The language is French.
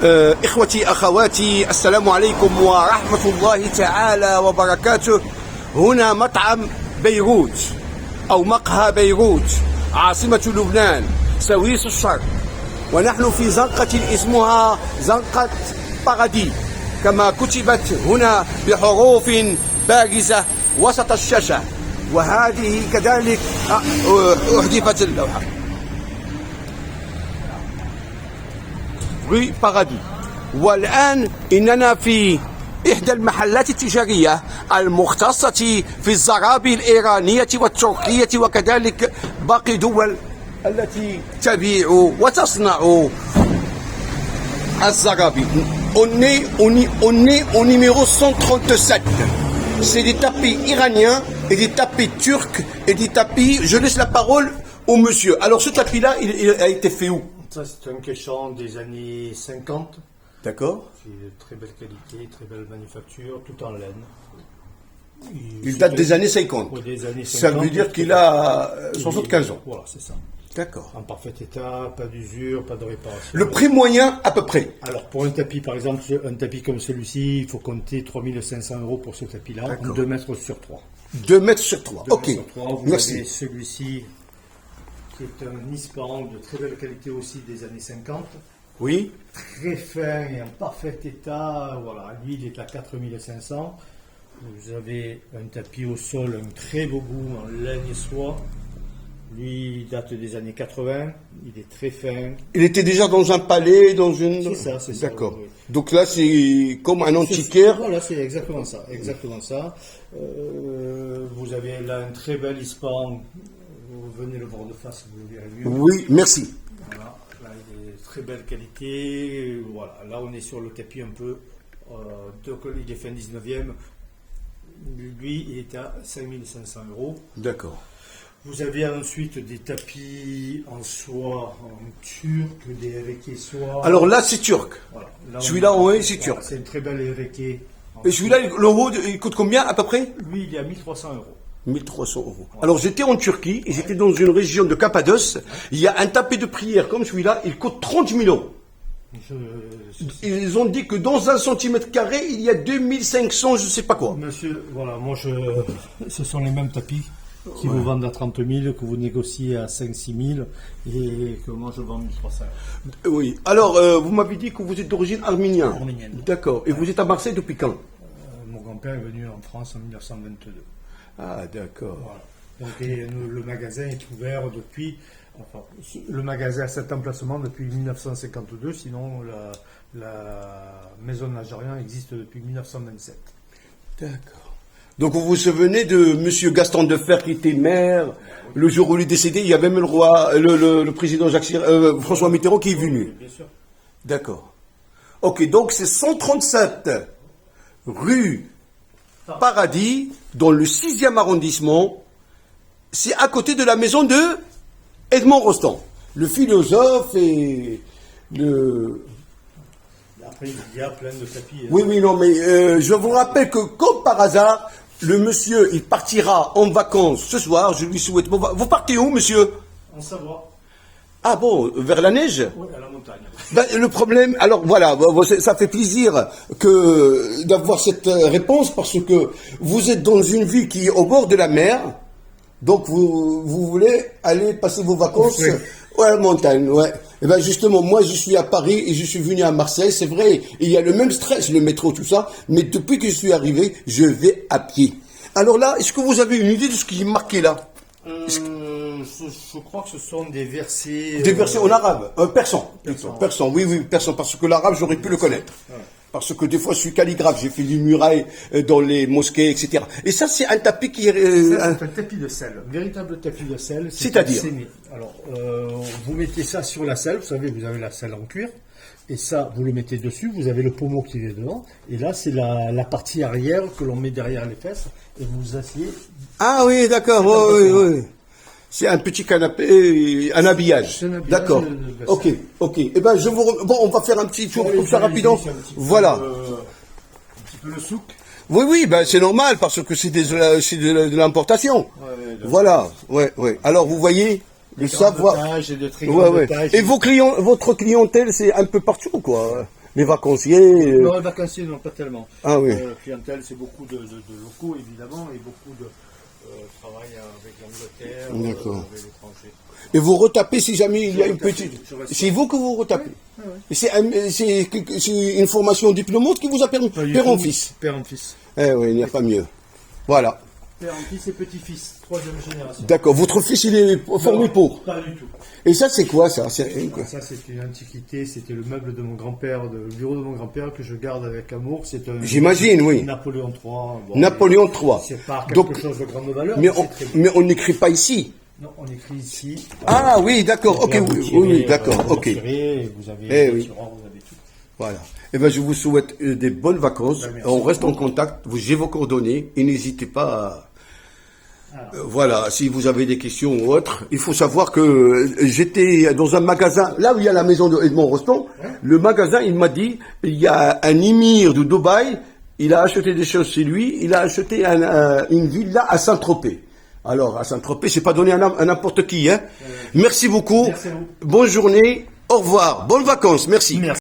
إخوتي أخواتي السلام عليكم ورحمة الله تعالى وبركاته. هنا مطعم بيروت أو مقهى بيروت عاصمة لبنان سويس الشرق، ونحن في زنقة اسمها زنقة بارادي كما كتبت هنا بحروف بارزة وسط الشاشة، وهذه كذلك أحذفت اللوحة رue بارادي. والآن إننا في إحدى المحلات التجارية المختصة في الزرابي الإيرانية والتركية وكذلك باقي دول التي تبيع وتصنع الزرابي. On est au numéro 137. C'est des tapis iraniens et des tapis turcs et des tapis... Je laisse la parole au monsieur. Alors ce tapis-là, il a été fait où? Ça, c'est un caisson des années 50. D'accord. C'est de très belle qualité, très belle manufacture, tout en laine. Il date des années 50. Oui, des années 50. Ça veut dire qu'il a 75 ans. Voilà, c'est ça. D'accord. En parfait état, pas d'usure, pas de réparation. Le prix moyen à peu près? Alors, pour un tapis, par exemple, un tapis comme celui-ci, il faut compter 3500 € pour ce tapis-là, 2 mètres sur 3. 2 mètres sur 3, ok. Sur 3. Vous Merci. avez celui-ci, qui est un Nispan de très belle qualité aussi des années 50. Oui. Très fin et en parfait état. Voilà, lui, il est à 4500. Vous avez un tapis au sol, un très beau goût en laine et soie. Lui, il date des années 80. Il est très fin. Il était déjà dans un palais, dans une... C'est ça, c'est ça. D'accord. Oui. Donc là, c'est comme un antiquaire. Voilà, c'est exactement ça. Exactement ça. Vous avez là un très bel ispan. Vous venez le voir de face, vous le verrez mieux. Oui, merci. Voilà, là, il est de très belle qualité. Voilà, là, on est sur le tapis un peu. Donc, il est fin 19e. Lui, il est à 5500 €. D'accord. Vous avez ensuite des tapis en soie, en turc, des héréquets soie. Alors là, c'est turc. Voilà, Celui-là, oui, c'est turc. C'est une très belle héréquet. Et celui-là, le haut, il coûte combien à peu près? Lui, il est à 1300 €. 1300 €. Alors j'étais en Turquie et j'étais dans une région de Cappadoce. Il y a un tapis de prière comme celui-là, il coûte 30 000 €. Ils ont dit que dans 1 cm², il y a 2500, je sais pas quoi. Monsieur, voilà, ce sont les mêmes tapis qui vous vendent à 30 000, que vous négociez à 5-6 000 et que moi je vends 1300 €. Oui. Alors, vous m'avez dit que vous êtes d'origine arménienne. Arménienne. D'accord. Et vous êtes à Marseille depuis quand? Mon grand-père est venu en France en 1922. Ah, d'accord. Voilà. Donc, le magasin est ouvert depuis. Enfin, le magasin a cet emplacement depuis 1952, sinon la maison Najarian existe depuis 1927. D'accord. Donc vous vous souvenez de Monsieur Gaston Defferre qui était maire, le jour où il est décédé, il y avait même le roi, le président François Mitterrand qui est venu. Oui, bien sûr. D'accord. Ok, donc c'est 137 rue Paradis, dans le 6e arrondissement. C'est à côté de la maison de Edmond Rostand, le philosophe et le... Après, il y a plein de tapis. Oui, oui, non, mais je vous rappelle que, comme par hasard, le monsieur, il partira en vacances ce soir, je lui souhaite... Vous partez où, monsieur? En Savoie. Ah bon, vers la neige? Oui, à la montagne. Ben, le problème, alors voilà, ça fait plaisir que d'avoir cette réponse, parce que vous êtes dans une ville qui est au bord de la mer, donc vous voulez aller passer vos vacances à la montagne, ouais. Et ben justement, moi je suis à Paris et je suis venu à Marseille, c'est vrai, il y a le même stress, le métro, tout ça, mais depuis que je suis arrivé, je vais à pied. Alors là, est-ce que vous avez une idée de ce qui est marqué là? Je crois que ce sont des versets... Des versets en arabe, persan, oui, persan, parce que l'arabe j'aurais pu le connaître. Ouais. Parce que des fois je suis calligraphe, j'ai fait du muraille dans les mosquées, etc. Et ça c'est un tapis qui est... c'est un tapis de sel, un véritable tapis de sel. C'est-à-dire? Alors, vous mettez ça sur la selle, vous savez, vous avez la selle en cuir, et ça, vous le mettez dessus, vous avez le pommeau qui est dedans, et là c'est la partie arrière que l'on met derrière les fesses, et vous vous asseyez. Ah oui, d'accord, oui. C'est un petit canapé, un habillage. D'accord. Ok. Eh ben, bon, on va faire un petit tour comme ça rapidement. Voilà. Un petit peu le souk. Oui, ben c'est normal parce que c'est de l'importation. Voilà. Ouais. Alors vous voyez le savoir. Et de très grande taille. Et votre clientèle, c'est un peu partout, quoi. Les vacanciers. Non, les vacanciers, non, pas tellement. Ah oui. Clientèle, c'est beaucoup de locaux, évidemment, et beaucoup de travail avec l'Angleterre, D'accord. avec l'étranger. Et vous retapez si jamais il y a une retape, petite. je reste- C'est vous que vous retapez. Oui, oui. Et c'est une formation diplômante qui vous a permis. Pas du Père en tout. fils. Père en fils. Eh oui, il n'y a pas mieux. Voilà. Père en fils et petit-fils, troisième génération. D'accord. Votre fils, il est formé Non, pour. Pas du tout. Et ça, c'est quoi ça? Ça, c'est une antiquité, c'était le meuble de mon grand-père, le bureau de mon grand-père que je garde avec amour. C'est un J'imagine, oui. Napoléon III. Bon, Napoléon III. c'est pas quelque Donc, chose de grande valeur, mais c'est très beau. mais on n'écrit pas ici. Non, on écrit ici. Ah oui, d'accord. Ok, Là, vous oui, tirez, oui, d'accord. vous Ok. tirez, vous avez Eh les oui. tiroirs, vous avez tout. Voilà. Eh ben, je vous souhaite des bonnes vacances. Ben, merci On reste en contact. J'ai vos coordonnées et n'hésitez pas à... Voilà, si vous avez des questions ou autres, il faut savoir que j'étais dans un magasin, là où il y a la maison de Edmond Rostand, le magasin, il m'a dit, il y a un émir de Dubaï, il a acheté des choses chez lui, il a acheté une villa à Saint-Tropez. Alors, à Saint-Tropez, c'est pas donné à n'importe qui, hein. Merci beaucoup. Merci à vous. Bonne journée. Au revoir. Bonnes vacances. Merci. Merci.